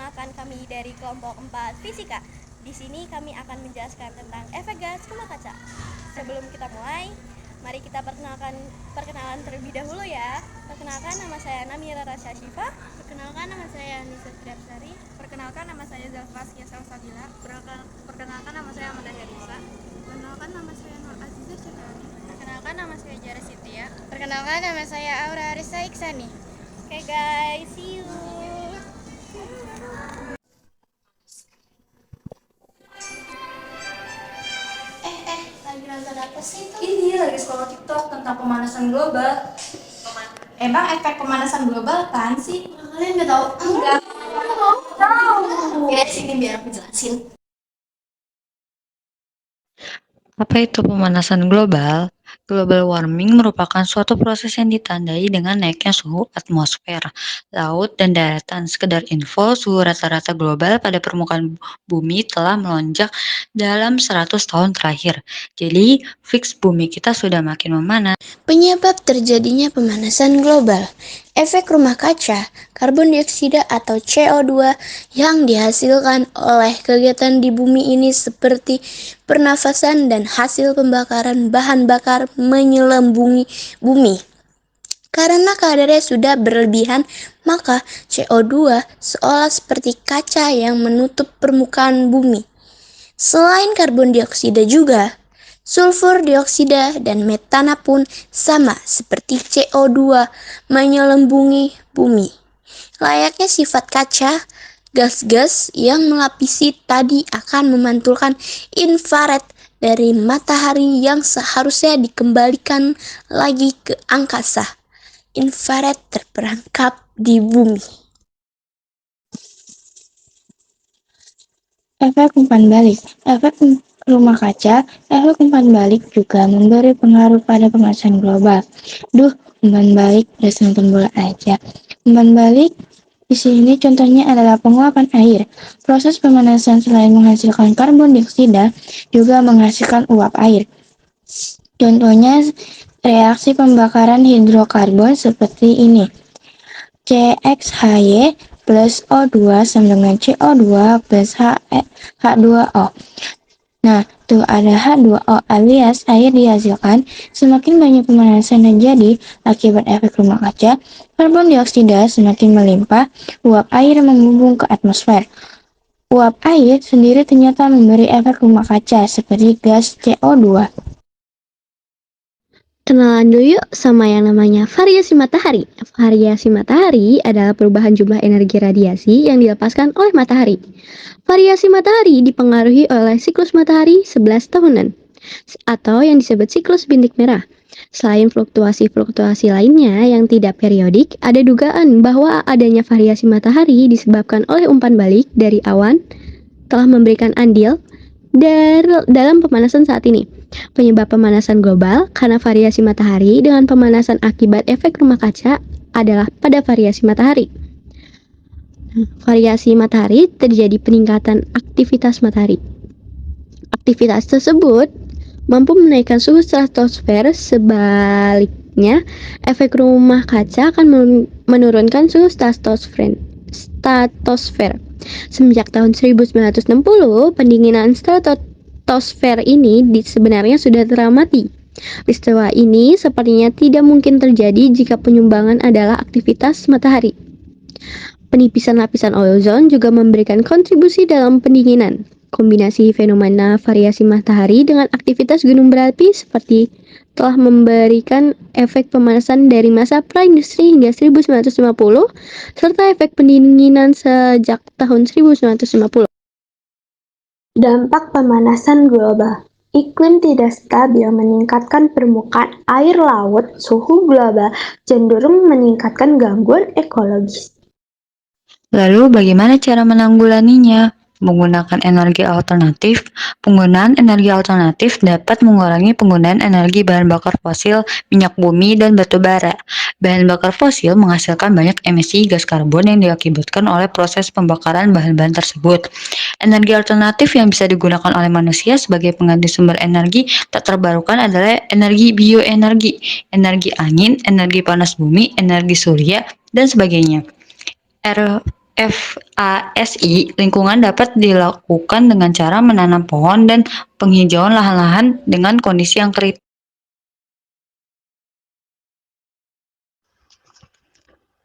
perkenalkan kami dari kelompok 4 Fisika. Di sini kami akan menjelaskan tentang efek gas rumah kaca. Sebelum kita mulai, mari kita perkenalan terlebih dahulu ya. Perkenalkan, nama saya Namira Rasya Syifa. Perkenalkan, nama saya Nisa Triapsari. Perkenalkan, nama saya Zalfaskia Salsabila. Perkenalkan, nama saya Amanda Herisa. Perkenalkan, nama saya Nur Azizah Syahari. Perkenalkan, nama saya Jara Sitia. Perkenalkan, nama saya Aura Arisa Iksani. Oke guys, see you. Lagi nonton apa sih itu? Ini lagi scroll TikTok tentang pemanasan global. Emang efek pemanasan global apaan sih? Kalian nggak tahu? Enggak. Tahu. Oke, sini biar aku jelasin. Apa itu pemanasan global? Global warming merupakan suatu proses yang ditandai dengan naiknya suhu atmosfer, laut, dan daratan. Sekedar info, suhu rata-rata global pada permukaan bumi telah melonjak dalam 100 tahun terakhir. Jadi, fix bumi kita sudah makin memanas. Penyebab terjadinya pemanasan global, efek rumah kaca, karbon dioksida atau CO2 yang dihasilkan oleh kegiatan di bumi ini seperti pernafasan dan hasil pembakaran bahan bakar menyelembungi bumi. Karena kadarnya sudah berlebihan, maka CO2 seolah seperti kaca yang menutup permukaan bumi. Selain karbon dioksida juga, sulfur dioksida dan metana pun sama seperti CO2 menyelembungi bumi. Layaknya sifat kaca, gas-gas yang melapisi tadi akan memantulkan infrared dari matahari yang seharusnya dikembalikan lagi ke angkasa. Infrared terperangkap di bumi. Efek umpan balik. Efek rumah kaca, efek umpan balik juga memberi pengaruh pada pemanasan global. Umpan balik udah nonton bola aja. Umpan balik di sini contohnya adalah penguapan air. Proses pemanasan selain menghasilkan karbon dioksida juga menghasilkan uap air. Contohnya reaksi pembakaran hidrokarbon seperti ini. CXHY plus O2 sama dengan CO2 plus H2O. Nah, tuh ada H2O alias air dihasilkan. Semakin banyak pemanasan terjadi akibat efek rumah kaca, karbon dioksida semakin melimpah, uap air membumbung ke atmosfer. Uap air sendiri ternyata memberi efek rumah kaca seperti gas CO2. Kenalan dulu yuk sama yang namanya variasi matahari. Variasi matahari adalah perubahan jumlah energi radiasi yang dilepaskan oleh matahari. Variasi matahari dipengaruhi oleh siklus matahari 11 tahunan, atau yang disebut siklus bintik merah. Selain fluktuasi-fluktuasi lainnya yang tidak periodik, ada dugaan bahwa adanya variasi matahari disebabkan oleh umpan balik dari awan telah memberikan andil dalam pemanasan saat ini. Penyebab pemanasan global karena variasi matahari dengan pemanasan akibat efek rumah kaca adalah pada variasi matahari. Variasi matahari terjadi peningkatan aktivitas matahari. Aktivitas tersebut mampu menaikkan suhu stratosfer, sebaliknya efek rumah kaca akan menurunkan suhu stratosfer. Semenjak tahun 1960, pendinginan stratosfer ini sebenarnya sudah teramati. Peristiwa ini sepertinya tidak mungkin terjadi jika penyumbangan adalah aktivitas matahari. Penipisan lapisan ozon juga memberikan kontribusi dalam pendinginan. Kombinasi fenomena variasi matahari dengan aktivitas gunung berapi seperti telah memberikan efek pemanasan dari masa praindustri hingga 1950, serta efek pendinginan sejak tahun 1950. Dampak pemanasan global. Iklim tidak stabil meningkatkan permukaan air laut, suhu global cenderung meningkatkan gangguan ekologis. Lalu bagaimana cara menanggulanginya? Menggunakan energi alternatif. Penggunaan energi alternatif dapat mengurangi penggunaan energi bahan bakar fosil, minyak bumi, dan batu bara. Bahan bakar fosil menghasilkan banyak emisi gas karbon yang diakibatkan oleh proses pembakaran bahan-bahan tersebut. Energi alternatif yang bisa digunakan oleh manusia sebagai pengganti sumber energi tak terbarukan adalah energi bioenergi, energi angin, energi panas bumi, energi surya, dan sebagainya. FASI, lingkungan dapat dilakukan dengan cara menanam pohon dan penghijauan lahan-lahan dengan kondisi yang kritis.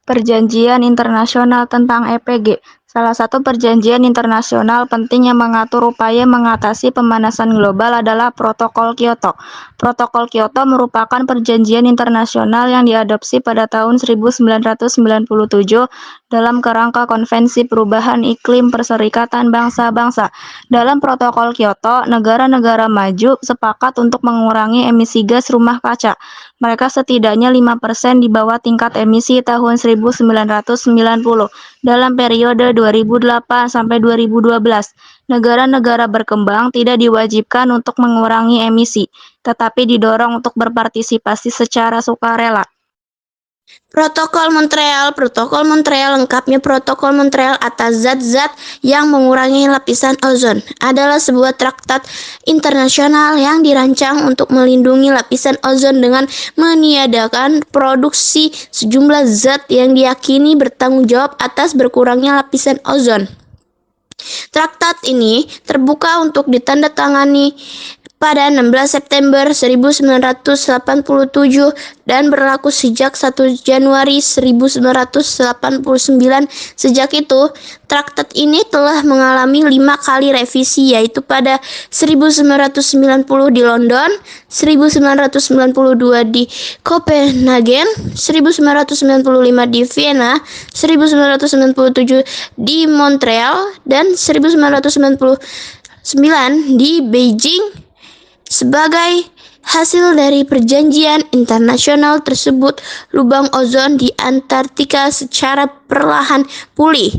Perjanjian internasional tentang EPG. Salah satu perjanjian internasional penting yang mengatur upaya mengatasi pemanasan global adalah Protokol Kyoto. Protokol Kyoto merupakan perjanjian internasional yang diadopsi pada tahun 1997 dalam kerangka Konvensi Perubahan Iklim Perserikatan Bangsa-Bangsa. Dalam Protokol Kyoto, negara-negara maju sepakat untuk mengurangi emisi gas rumah kaca. Mereka setidaknya 5% di bawah tingkat emisi tahun 1990 dalam periode 2008 sampai 2012. Negara-negara berkembang tidak diwajibkan untuk mengurangi emisi, tetapi didorong untuk berpartisipasi secara sukarela. Protokol Montreal lengkapnya Protokol Montreal atas zat-zat yang mengurangi lapisan ozon adalah sebuah traktat internasional yang dirancang untuk melindungi lapisan ozon dengan meniadakan produksi sejumlah zat yang diyakini bertanggung jawab atas berkurangnya lapisan ozon. Traktat ini terbuka untuk ditandatangani pada 16 September 1987 dan berlaku sejak 1 Januari 1989. Sejak itu, traktat ini telah mengalami 5 kali revisi, yaitu pada 1990 di London, 1992 di Copenhagen, 1995 di Vienna, 1997 di Montreal, dan 1999 di Beijing. Sebagai hasil dari perjanjian internasional tersebut, lubang ozon di Antartika secara perlahan pulih.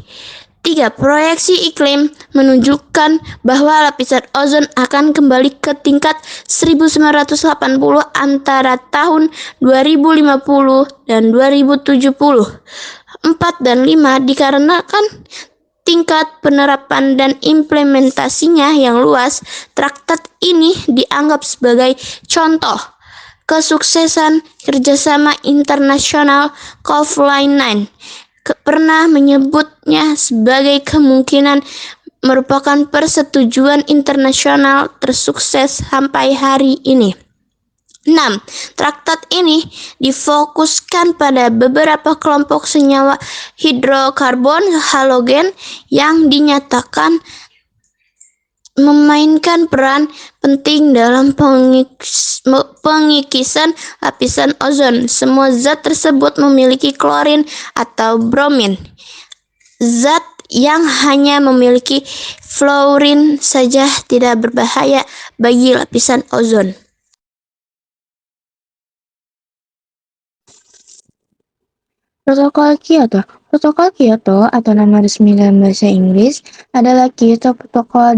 3. Proyeksi iklim menunjukkan bahwa lapisan ozon akan kembali ke tingkat 1980 antara tahun 2050 dan 2070. 4 dan 5 dikarenakan tingkat penerapan dan implementasinya yang luas, traktat ini dianggap sebagai contoh kesuksesan kerjasama internasional. COP29 pernah menyebutnya sebagai kemungkinan merupakan persetujuan internasional tersukses sampai hari ini. 6. Traktat ini difokuskan pada beberapa kelompok senyawa hidrokarbon halogen yang dinyatakan memainkan peran penting dalam pengikisan lapisan ozon. Semua zat tersebut memiliki klorin atau bromin. Zat yang hanya memiliki fluorin saja tidak berbahaya bagi lapisan ozon. Protokol Kyoto. Protokol Kyoto atau nama resmi dalam bahasa Inggris adalah Kyoto Protocol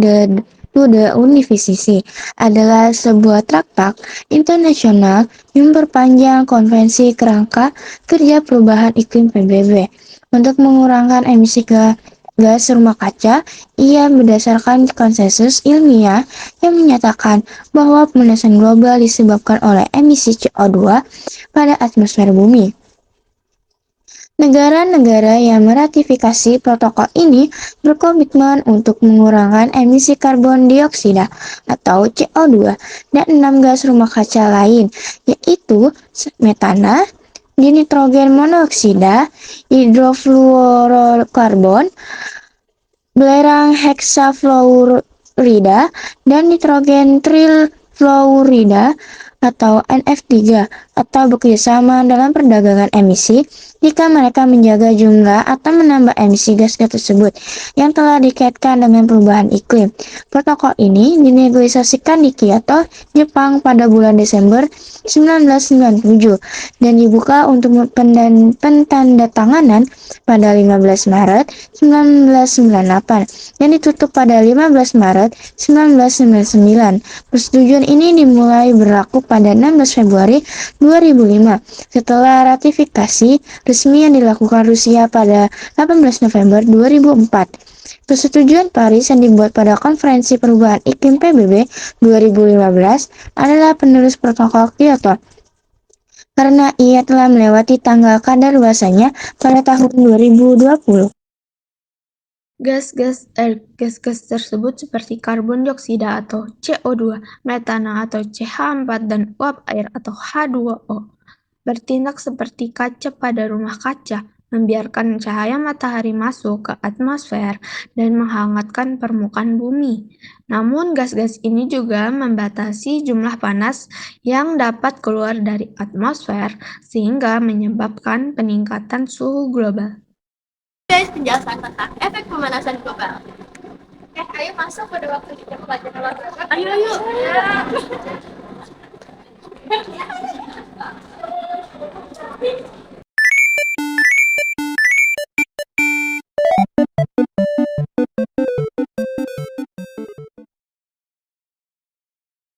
to the UNFCCC, adalah sebuah traktat internasional yang memperpanjang konvensi kerangka kerja perubahan iklim PBB untuk mengurangkan emisi gas rumah kaca. Ia berdasarkan konsensus ilmiah yang menyatakan bahwa pemanasan global disebabkan oleh emisi CO2 pada atmosfer bumi. Negara-negara yang meratifikasi protokol ini berkomitmen untuk mengurangkan emisi karbon dioksida atau CO2 dan 6 gas rumah kaca lain, yaitu metana, dinitrogen monoksida, hidrofluorokarbon, belerang heksafluorida, dan nitrogen trilfluorida atau NF3, atau bekerjasama dalam perdagangan emisi jika mereka menjaga jumlah atau menambah emisi gas tersebut yang telah dikaitkan dengan perubahan iklim. Protokol ini dinegosiasikan di Kyoto, Jepang pada bulan Desember 1997 dan dibuka untuk pentandatanganan pada 15 Maret 1998 dan ditutup pada 15 Maret 1999. Persetujuan ini dimulai berlaku pada 16 Februari 2005 setelah ratifikasi resmi yang dilakukan Rusia pada 18 November 2004. Persetujuan Paris yang dibuat pada Konferensi Perubahan Iklim PBB 2015 adalah penerus protokol Kyoto karena ia telah melewati tanggal kadaluarsanya pada tahun 2020. Gas-gas tersebut seperti karbon dioksida atau CO2, metana atau CH4, dan uap air atau H2O bertindak seperti kaca pada rumah kaca, membiarkan cahaya matahari masuk ke atmosfer dan menghangatkan permukaan bumi. Namun, gas-gas ini juga membatasi jumlah panas yang dapat keluar dari atmosfer, sehingga menyebabkan peningkatan suhu global. Guys, penjelasan tentang efek pemanasan global. Ayo masuk pada waktu kita pelajaran olahraga. Ayo. Ya.